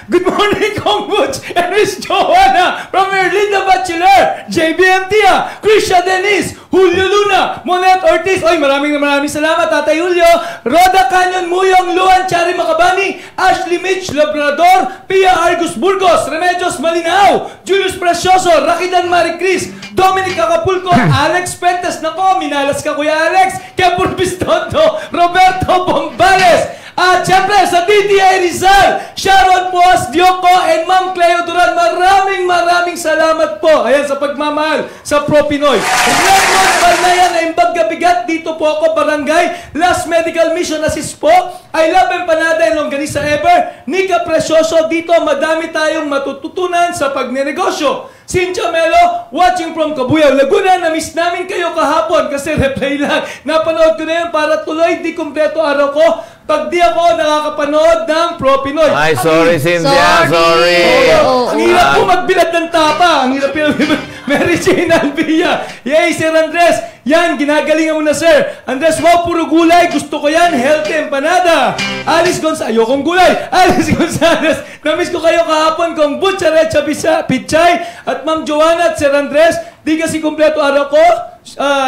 Good morning, Kong Butch and Miss Joanne Joanna, from Erlinda Bachelor, JBM Tia, Krisha Denise, Julio Luna, Monet Ortiz. Oy, maraming salamat, Tatay Julio. Roda Canyon Muyong, Luan Chari Macabani, Ashley Mitch Labrador, Pia Argus Burgos, Remedios Malinao, Julius Precioso, Rakidan Maricris, Dominic Acapulco, Alex Pentes. Nako, minalas ka, Kuya Alex. Kepur Pistondo, Roberto Bombales. At syempre sa DTI Rizal, Sharon Puas Dioco and Ma'am Cleo Duran, maraming salamat po. Ayan, sa pagmamahal sa Pro Pinoy. Raymond Balnayan na Imbag Gabigat, dito po ako, Barangay Last Medical Mission Assist po. I love Empanada and Longganisa Ever. Nika Precioso, dito madami tayong matututunan sa pagnenegosyo. Cynthia Melo, watching from Cabuyao, Laguna. Na-miss namin kayo kahapon kasi replay lang. Napanood ko na yan para tuloy di kumpleto araw ko pag di ako nakakapanood ng Pro Pinoy. Ay, sorry, Cynthia. Sorry. Ang hirap po magbilad ng tapa. Ang hirap po. Mary Jane Alvia. Yay, Sir Andres. Yan, ginagalingan mo na, Sir. Andres, wow, puro gulay. Gusto ko yan. Healthy empanada. Alice Gonzales. Ayokong gulay. Alice Gonzales. Na-miss ko kayo kahapon kung Butcharecha Pichay. At Ma'am Joanna at Sir Andres. Di kasi kumpleto araw ko.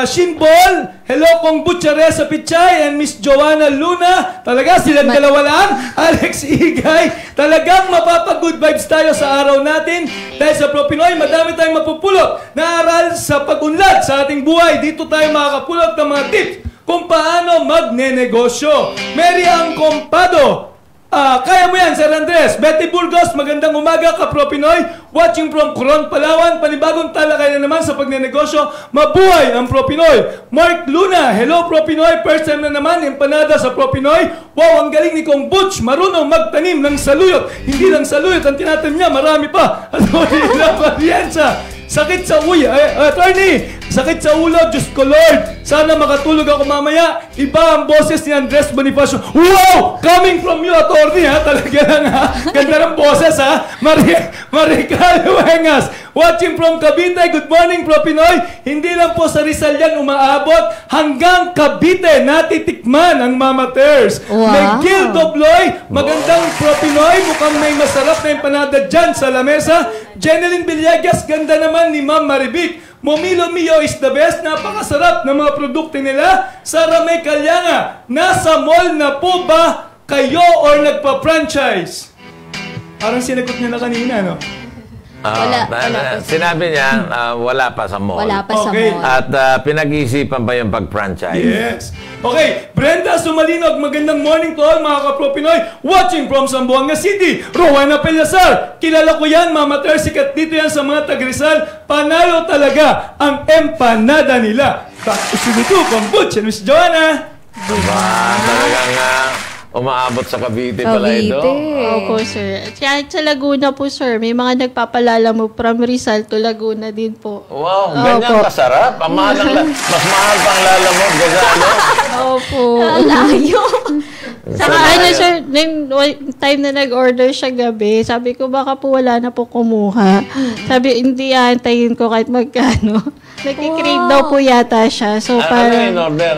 Shinbol, hello kong Butcharecha Pichay and Miss Joanna Luna. Talaga silang dalawa lang. Alex Igay. Talagang mapapag-good vibes tayo sa araw natin. Dahil sa Pro Pinoy, madami tayong mapupulot na aral sa pag-unlad sa ating buhay. Dito tayo makakapulot ng mga tips kung paano magnenegosyo. Mary Ang Compado. Kaya mo yan, Sir Andres. Betty Burgos, magandang umaga ka, Pro Pinoy. Watching from Coron, Palawan. Panibagong talakay na naman sa pagnenegosyo. Mabuhay ang Pro Pinoy. Mark Luna, hello Pro Pinoy. First time na naman, empanada sa Pro Pinoy. Wow, ang galing ni Kong Butch. Marunong magtanim ng saluyot. Hindi lang saluyot, ang tinatam niya, marami pa. At wala pariyensa. Sakit sa ulo, attorney, sakit sa ulo, Diyos ko Lord. Sana makatulog ako mamaya. Iba ang boses ni Andres Bonifacio. Wow! Coming from you, attorney, ha? Talaga lang, ha? Ganda ng boses, ha? Marical Huengas. Watching from Cavite. Good morning, Pro Pinoy. Hindi lang po sa Rizal yan umaabot. Hanggang Cavite, natitikman ang Mama Ters. Wow. May Gil Dobloy. Magandang Pro Pinoy. Mukhang may masarap na empanada dyan sa lamesa. Jeneline Villegas, ganda naman ni Ma'am Maribik. Momilo Mio is the best. Napakasarap ng mga produkto nila. Sara May Kalyanga, nasa mall na po ba kayo or nagpa-franchise? Parang sinagot niya na kanina, no? Wala pa. Sinabi niya, wala pa sa mall. Wala pa sa Okay. mall. At pinag-iisipan pa yung pag-franchise. Yes. Okay, Brenda Sumalinog, magandang morning to all mga ka-Pro Pinoy. Watching from Zamboanga City. Rowena Pelasar, kilala ko yan, Mama Ter, sikat dito yan sa mga tag-Rizal. Panalo talaga ang empanada nila. Back to Sinutu, Butch and Miss Joanna. Diba? Talagang umaabot sa Cavite pala ito. Opo, sir. Kahit sa Laguna po, sir, may mga nagpapalala mo from Rizal to Laguna din po. Wow, ganyan Opo. kasarap. Ang mahal mas mahal pang lalamog kaysa ano. Opo. Layo. Saka ano, sir, nung time na nag-order siya gabi, sabi ko baka po wala na po kumuha. Sabi, hindi aantayin ko kahit magkano. Nagkikrave daw po yata siya. So, Ano parang yung order?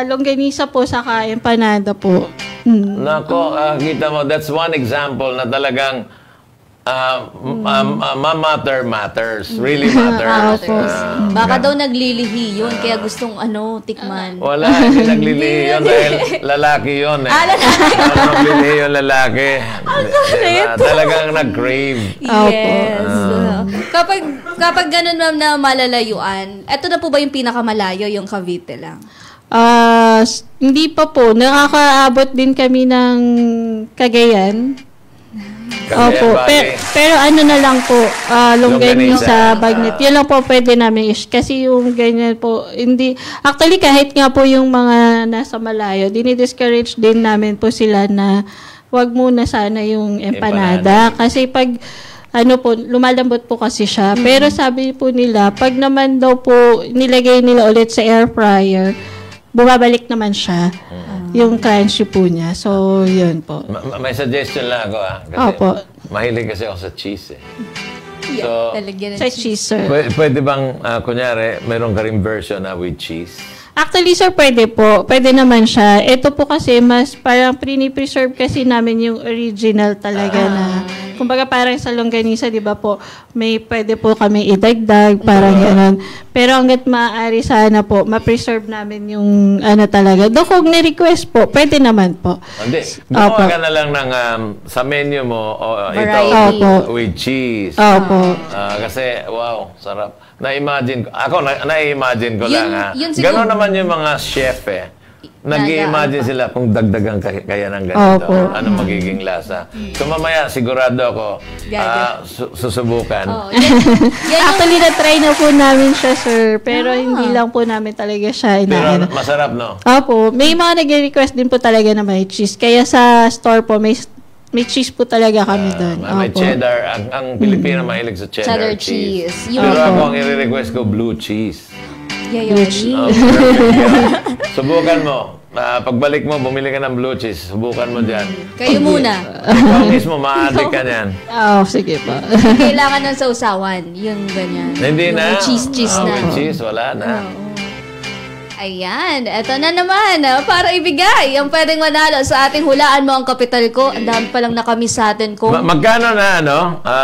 longganisa po saka empanada po. Nako, kita mo, that's one example na talagang matters. Really matters. Baka daw naglilihi yun, kaya gustong tikman. Wala, hindi naglilihi yun dahil lalaki yun eh. Naglilihi yung lalaki. Diba? Talagang nag-crave. Yes. Kapag ganun, ma'am, na malalayuan, eto na po ba yung pinakamalayo, yung Cavite lang? Hindi pa po. Nakakaabot din kami ng Cagayan. Opo. Pero ano na lang po, longganisa, bagnet. Yan lang po pwede namin kasi yung ganyan po, hindi, actually kahit nga po yung mga nasa malayo, dinidiscourage din namin po sila na wag muna sana yung empanada. Kasi pag, lumalambot po kasi siya. Pero sabi po nila, pag naman daw po nilagay nila ulit sa air fryer, bumabalik naman siya. Yung crunchy po niya. So, yun po. May suggestion lang ako kasi Opo. mahilig kasi ako sa cheese eh. So, Sa cheese, sir. pwede bang, kunyari, meron ka rin version na with cheese? Actually, sir, pwede po. Pwede naman siya. Ito po kasi mas parang pre-preserve kasi namin yung original talaga na Kumbaga parang sa longganisa, di ba po, may pwede po kami idagdag, parang gano'n. Pero hanggat maaari sana po, ma-preserve namin yung ano talaga. Doon kung ni-request po, pwede naman po. Hindi. Gumawa ka na lang ng sa menu mo, Variety. ito with cheese. Opo. Kasi, wow, sarap. Na-imagine ko. Ako, na-imagine ko lang, ha. Yun siguro. Ganon naman yung mga chef, nag-i-imagine sila kung dagdagan kaya ng ganito. Opo. Ano magiging lasa. So, mamaya, sigurado ako, susubukan. Actually, na-try na po namin siya, sir. Pero hindi lang po namin talaga siya Pero masarap, no? Opo. May mga nag-request din po talaga na may cheese. Kaya sa store po, may cheese po talaga kami doon. May cheddar. Ang Pilipino mahilig sa cheddar cheese. Pero ako, ang i-request ko, blue cheese. Yayari. Subukan mo. Pagbalik mo, bumili ka ng blue cheese. Subukan mo dyan. Kayo muna. Ikaw mismo, ma-addict ka niyan. Sige pa. Kailangan ng sausawan. Yung ganyan. Hindi na. Cheese na. With cheese, wala na. Ayan, eto na naman. Para ibigay ang pwedeng manalo sa ating hulaan mo ang kapital ko. Ang dami palang nakamiss sa atin ko. Magkano na,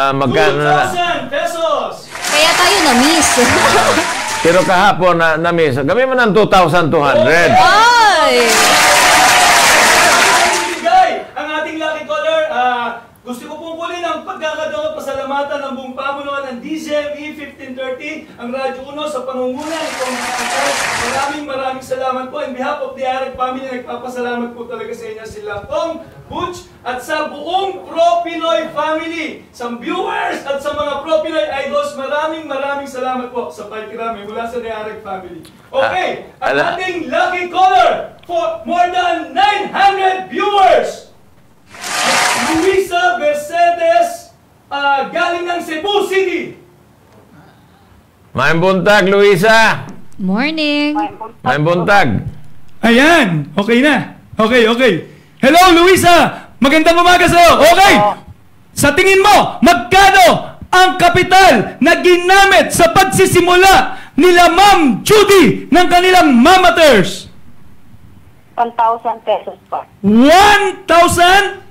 magkano na? 2,000 pesos! Kaya tayo na-miss. Pero kahapon na-miss. Gawin mo ng 2,200. Ay! Ibigay ang ating lucky caller. Gusto ko pong kulin ang pagkakataon at pasalamatan ng buong pamunuan ng DZME 1530, ang Radyo Uno sa pangunguna ni Kong Makakasal. Maraming salamat po. On behalf of the Arag family, nagpapasalamat po talaga sa inyo sila Kong, Butch, at sa buong Pro-Pinoy family. Sa viewers at sa mga Pro-Pinoy idols, maraming salamat po sa pakikirami mula sa the Arag family. Okay, ang ating lucky caller for more than 900 viewers. Luisa Mercedes, galing ng Cebu City. Maayong buntag, Luisa. Morning. Maayong buntag. Ayan, okay na. Okay. Hello, Luisa. Magandang umaga sa'yo. Okay. Sa tingin mo, magkano ang kapital na ginamit sa pagsisimula nila Ma'am Judy ng kanilang Mamaters? 1,000 pesos po. 1,000?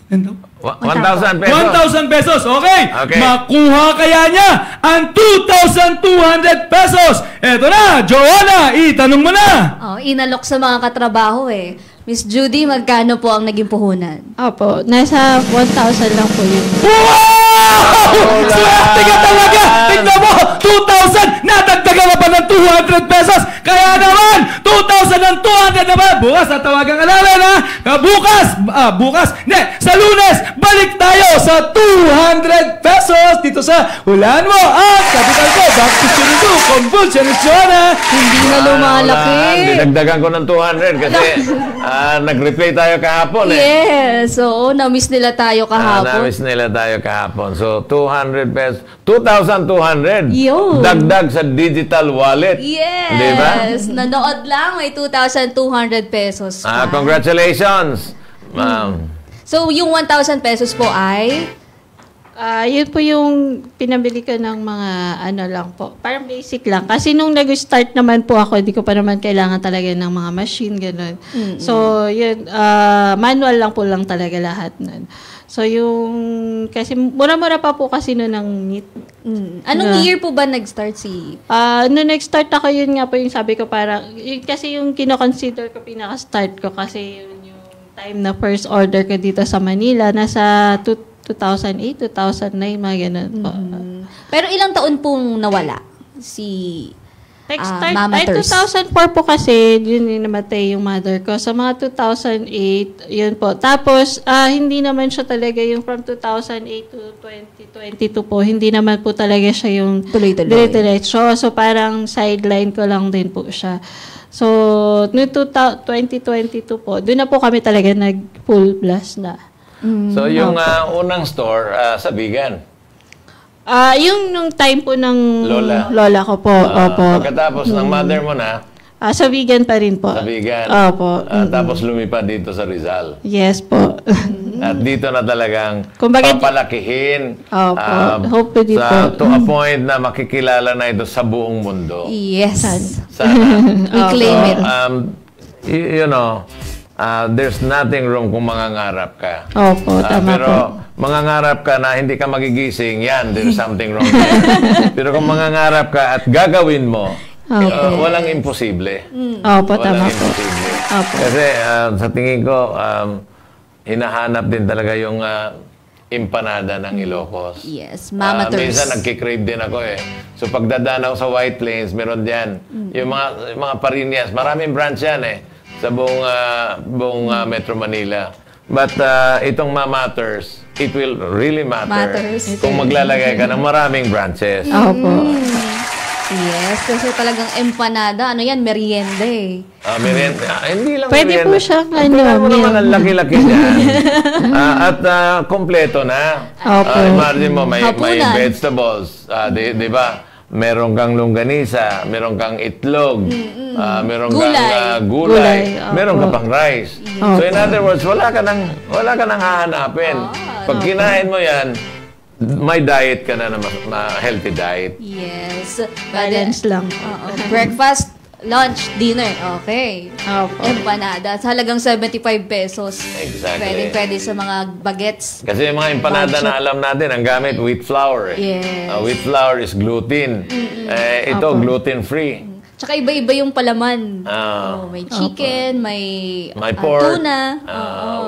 1,000 pesos. 1,000 pesos, okay. Makuha kaya niya ang 2,200 pesos. Eto na, Joanna, itanong mo na. Inalok sa mga katrabaho Miss Judy, magkano po ang naging puhunan? Opo. Nasa 1,000 lang po yun. Wow! Swerte ka talaga! Tignan mo, 2,000! Nadagdagan ka pa ng 200 pesos! Kaya naman, 2,000 ng 200 naman! Bukas, tatawagan ka namin, ha? Bukas, hindi, sa Lunes, balik tayo sa 200 pesos dito sa Hulaan Mo at Kapital Ko, Back to Chiridu, Convulsion at Joanna. Hindi na lumalaki. Dinagdagan ko ng 200 kasi nag-replay tayo kahapon Yes, oo, na-miss nila tayo kahapon. Na-miss nila tayo kahapon. So, 200 pesos. 2,200. Yo. Dagdag sa digital wallet. Yes. Di ba? Nanood lang, may 2,200 pesos pa. Congratulations, ma'am. So, yung 1,000 pesos po ay? Yun po yung pinabili ko ng mga lang po. Parang basic lang. Kasi nung nag-start naman po ako, hindi ko pa naman kailangan talaga ng mga machine, gano'n. So, yun, manual lang po lang talaga lahat nun. So, kasi mura-mura pa po kasi noon ng meat. Anong year po ba nag-start si? Nung nag-start ako, yun nga po yung sabi ko parang, kasi yung kino-consider ko pinaka-start ko kasi yun yung time na first order ko dito sa Manila, nasa 2008, 2009, mga ganun po. Pero ilang taon pong nawala si Mamaters? 2004 po kasi, yun yung namatay yung mother ko. Sa mga 2008, yun po. Tapos, hindi naman siya talaga yung from 2008 to 2022 po, hindi naman po talaga siya yung tuloy-tuloy. So, parang sideline ko lang din po siya. So, noong 2022 po, doon na po kami talaga nag-full blast na. So, yung unang store sa Bigan? Yung nung time po ng lola ko po. Opo. Pagkatapos ng mother mo na? Sa Bigan pa rin po. Sa Bigan? Opo. Tapos lumipad dito sa Rizal? Yes po. At dito na talagang papalakihin. Opo. Hopefully po. To a point na makikilala na ito sa buong mundo. Yes. Sana. We claim it. You know, there's nothing wrong kung mangangarap ka. Opo, tama Pero mangangarap ka na hindi ka magigising, yan, there's something wrong there. Pero kung mangangarap ka at gagawin mo, walang imposible. Opo, tama Walang po. imposible. Opo. Kasi sa tingin ko, hinahanap din talaga yung empanada ng Ilocos. Yes, Mama Ters. Minsan nagkikrave din ako eh. So pagdadaan ako sa White Plains, meron diyan. Yung mga parinyas, maraming branch yan eh. Sa buong Metro Manila. But itong Mama Ters, it will really Matters. kung maglalagay ka ng maraming branches. Opo. Yes, kasi talagang empanada, ano yan, merienda eh. Merienda. Hindi lang Pwede merienda. po siyang Tingnan mo meal. naman ang laki-laki niyan. At kompleto na. Opo. Imagine mo, may Hapunan. vegetables. Di ba? Meron kang longganisa, meron kang itlog, meron Gulay. kang gulay, Gulay, opo. meron ka pang rice. So in other words, wala ka nang hahanapin. Pag kinain mo yan, may diet ka na healthy diet. Yes. Balance lang po. Breakfast, lunch, dinner. Okay. Opo. Empanada. Sa halagang 75 pesos. Exactly. Pwede sa mga bagets. Kasi yung mga empanada na alam natin, ang gamit wheat flour. Yes. Wheat flour is gluten. Ito, gluten-free. Tsaka iba-iba yung palaman. May chicken, may pork, tuna.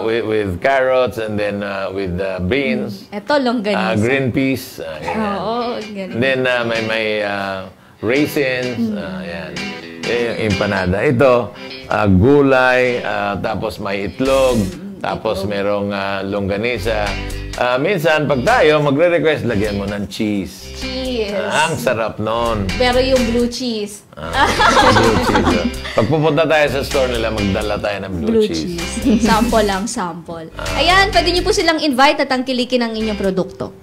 with carrots, and then with beans, Ito, longganisa. green peas, ganyan. Oo, ganun. And then may raisins, yan. Yung empanada. Ito, gulay, tapos may itlog, tapos merong longganisa. Minsan, pag tayo magre-request, lagyan mo ng cheese. Cheese. Ang sarap nun. Pero yung blue cheese. Blue cheese. Pag pupunta tayo sa store nila, magdala tayo ng blue cheese. Sample lang, sample. Ayan, pwede niyo po silang invite at tangkilikin ang inyong produkto.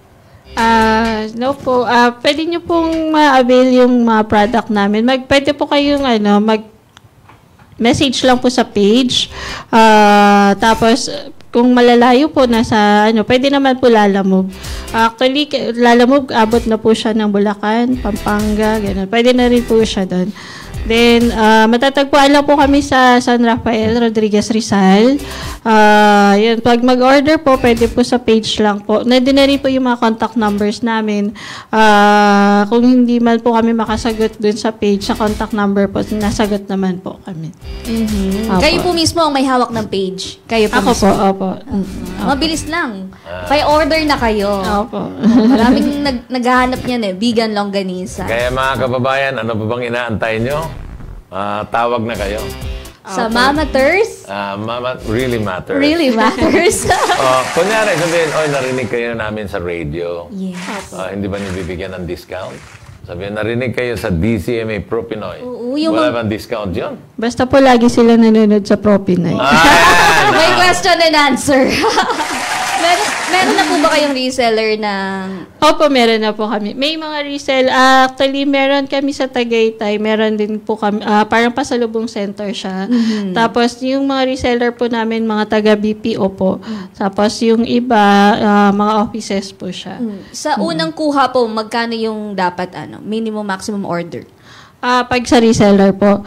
No po. Pwede nyo pong ma-avail yung mga product namin. Pwede po kayong message lang po sa page. Tapos, kung malalayo po pwede naman po Lalamove. Actually, Lalamove, abot na po siya ng Bulacan, Pampanga, gano'n. Pwede na rin po siya doon. Then, matatagpuan lang po kami sa San Rafael, Rodriguez, Rizal. Yun, pag mag-order po, pwede po sa page lang po. Nandun na rin po yung mga contact numbers namin. Kung hindi man po kami makasagot dun sa page, sa contact number po, nasagot naman po kami. Opo. Kayo po mismo ang may hawak ng page. Kayo po Ako mismo. po, opo. Mabilis lang. Kaya order na kayo. Opo. Maraming naghahanap niyan eh. Vegan longganisa. Kaya mga kababayan, ano pa bang inaantay nyo? Tawag na kayo. Sa Mama Ters, Mama really matters. really matters. Kunyari, sabihin, narinig kayo namin sa radio. Yes. Hindi ba niyo bibigyan ng discount? Sabihin, narinig kayo sa DCMA Pro Pinoy. Oo, yung Wala bang discount yun? Basta po lagi sila nanonood sa Propinay. May question and answer. meron na po ba kayong reseller ng... Opo, meron na po kami. May mga resell. Actually, meron kami sa Tagaytay. Meron din po kami. Parang pasalubong center siya. Tapos, yung mga reseller po namin, mga taga-BPO po. Tapos, yung iba, mga offices po siya. Sa unang kuha po, magkano yung dapat minimum maximum order? Pag sa reseller po.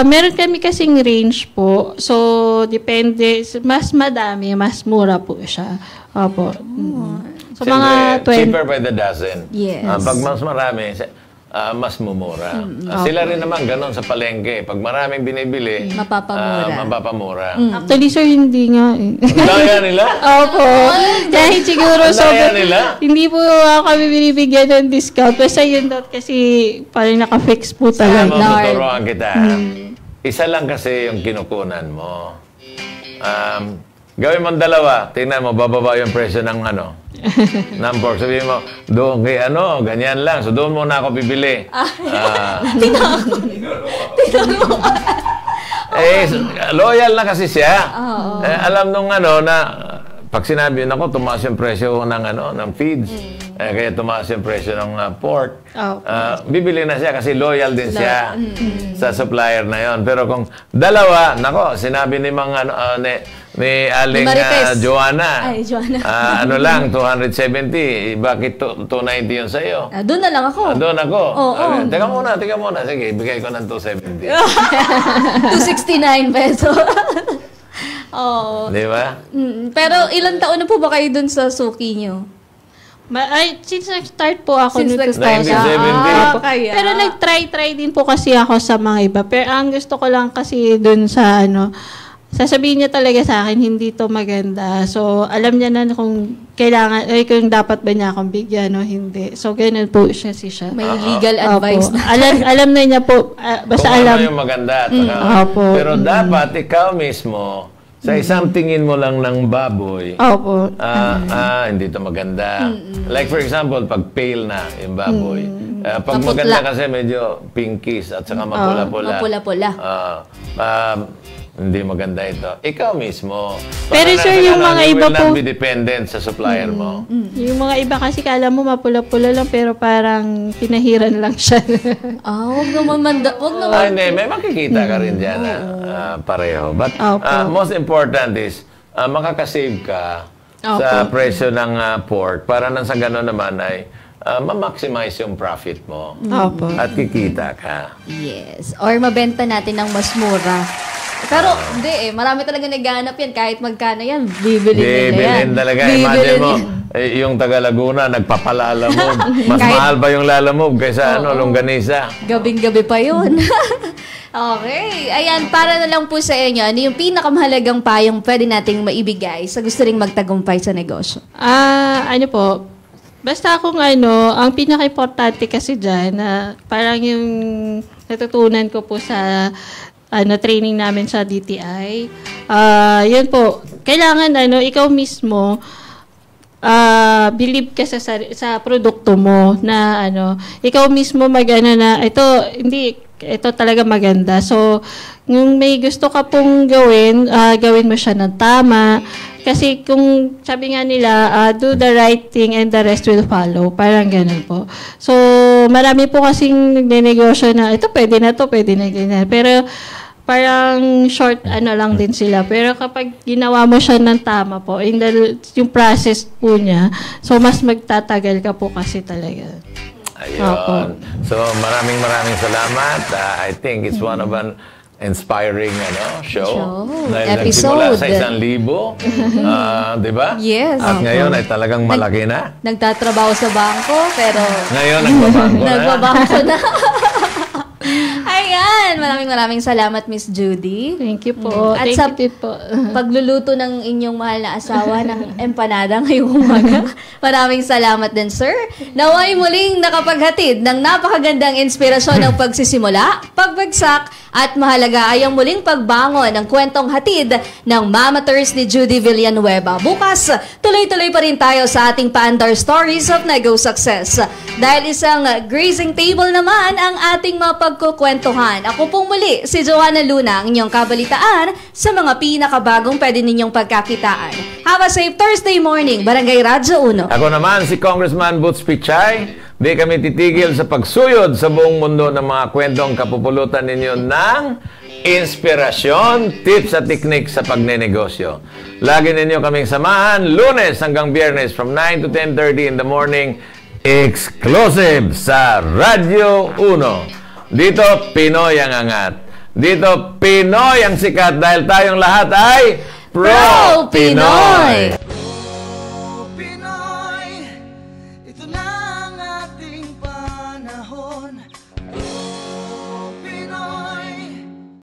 Meron kami kasing range po. So, depende. Mas madami, mas mura po siya. Opo. So, mga 20. Cheaper by the dozen. Yes. Pag mas marami, mas mumura. Sila rin naman ganon sa palengke. Pag maraming binibili, mapapamura. Actually, sir, hindi nga eh. Daya nila? Opo. Dahil siguro Daya nila? hindi po kami binibigyan ng discount. Basta yun daw kasi parang naka-fix po Alam mo, talaga. tuturuan kita. Isa lang kasi yung kinukunan mo. Gawin mong dalawa. Tingnan mo, bababa yung presyo ng ng pork. Sabihin mo, doon kay ganyan lang. So doon muna ako bibili. Loyal na kasi siya. Alam nung na pag sinabi nako tumaas yung presyo ng feeds. Kaya tumaas yung presyo ng pork. Bibili na siya kasi loyal din siya sa supplier na yon. Pero kung dalawa, nako, sinabi ni ni Aling Joanna. Ay, Joanna. Lang, 270. Bakit 290 yun sa'yo? Doon na lang ako. Doon ako. Oo. Teka muna. Sige, bigay ko ng 270. 269 peso. Oo. Di ba? Pero ilang taon na po ba kayo dun sa suki nyo? Since nag-start po ako Since nito. nag-start ka? 1970. Kaya. Pero nag-try din po kasi ako sa mga iba. Pero ang gusto ko lang kasi dun sa sasabihin niya talaga sa akin, hindi to maganda. So, alam niya na kung kailangan, kung dapat ba niya akong bigyan o hindi. So, ganun po siya. May legal advice Opo. na. alam na niya po, basta Kung alam. ano yung maganda. Opo. Pero dapat ikaw mismo, sa isang tingin mo lang ng baboy, Opo. hindi to maganda. Like for example, pag pale na yung baboy, pag Maputla. maganda kasi medyo pinkish at saka mapula-pula. Mapula-pula. Hindi maganda ito. Ikaw mismo. Pero Para sir, nasa yung ganun, mga you iba will not po- be dependent sa supplier mo. Yung mga iba kasi kala mo mapula-pula lang pero parang pinahiran lang siya. Huwag naman Hindi, may makikita ka rin dyan na pareho. But Opo. most important is, makakasave ka sa presyo ng pork para nang sa gano'n naman ay ma-maximize yung profit mo. Opo. At kikita ka. Yes. Or mabenta natin ng mas mura. Pero, hindi marami talaga naghahanap yan. Kahit magkano yan, bibili nila yan. Bibilin talaga. Bibili Imagine mo, nila. yung taga Laguna, nagpapalalamove. Mas Kahit- mahal ba yung lalamove kaysa longganisa? Gabing-gabi pa yun. Okay. Ayan, para na lang po sa inyo, ano yung pinakamahalagang payong pwede nating maibigay sa gusto ring magtagumpay sa negosyo? Ano po, basta kung ang pinaka-importante kasi dyan, parang yung natutunan ko po sa training namin sa DTI, yun po, kailangan ikaw mismo, believe ka sa produkto mo na ikaw mismo na ito talaga maganda. So, kung may gusto ka pong gawin mo siya ng tama. Kasi kung sabi nga nila, do the right thing and the rest will follow. Parang ganun po. So, marami po kasing nagnenegosyo na ito pwede na ganyan. Pero, parang short lang din sila. Pero kapag ginawa mo siya ng tama po, yung process po niya, so mas magtatagal ka po kasi talaga. Ayun. So, maraming salamat. I think it's one of an inspiring show. Dahil nagsimula sa 1,000. Di ba? Yes. At ngayon ay talagang malaki na. Nagtatrabaho sa bangko, pero Ngayon, nagbabangko na. nagbabangko na. Ayan, maraming salamat, Miss Judy. Thank you po. At Thank sa you po. pagluluto ng inyong mahal na asawa ng empanada ngayong umaga. Maraming salamat din, sir. Naway muling nakapaghatid ng napakagandang inspirasyon ng pagsisimula, pagbagsak, at mahalaga ay ang muling pagbangon ng kwentong hatid ng Mama Ters ni Judy Villanueva. Bukas, tuloy-tuloy pa rin tayo sa ating paandar stories of Nego Success. Dahil isang grazing table naman ang ating mapagkukwentuhan. Ako pong muli, si Joanna Luna, ang inyong kabalitaan sa mga pinakabagong pwede ninyong pagkakitaan. Have a safe Thursday morning, Barangay Radyo 1. Ako naman, si Congressman Boots Pichay. Di kami titigil sa pagsuyod sa buong mundo ng mga kwentong kapupulutan ninyo ng inspirasyon, tips at teknik sa pagnenegosyo. Lagi ninyo kaming samahan, Lunes hanggang Biyernes from 9 to 10:30 in the morning, exclusive sa Radyo 1. Dito, Pinoy ang angat. Dito, Pinoy ang sikat dahil tayong lahat ay Pro Pinoy!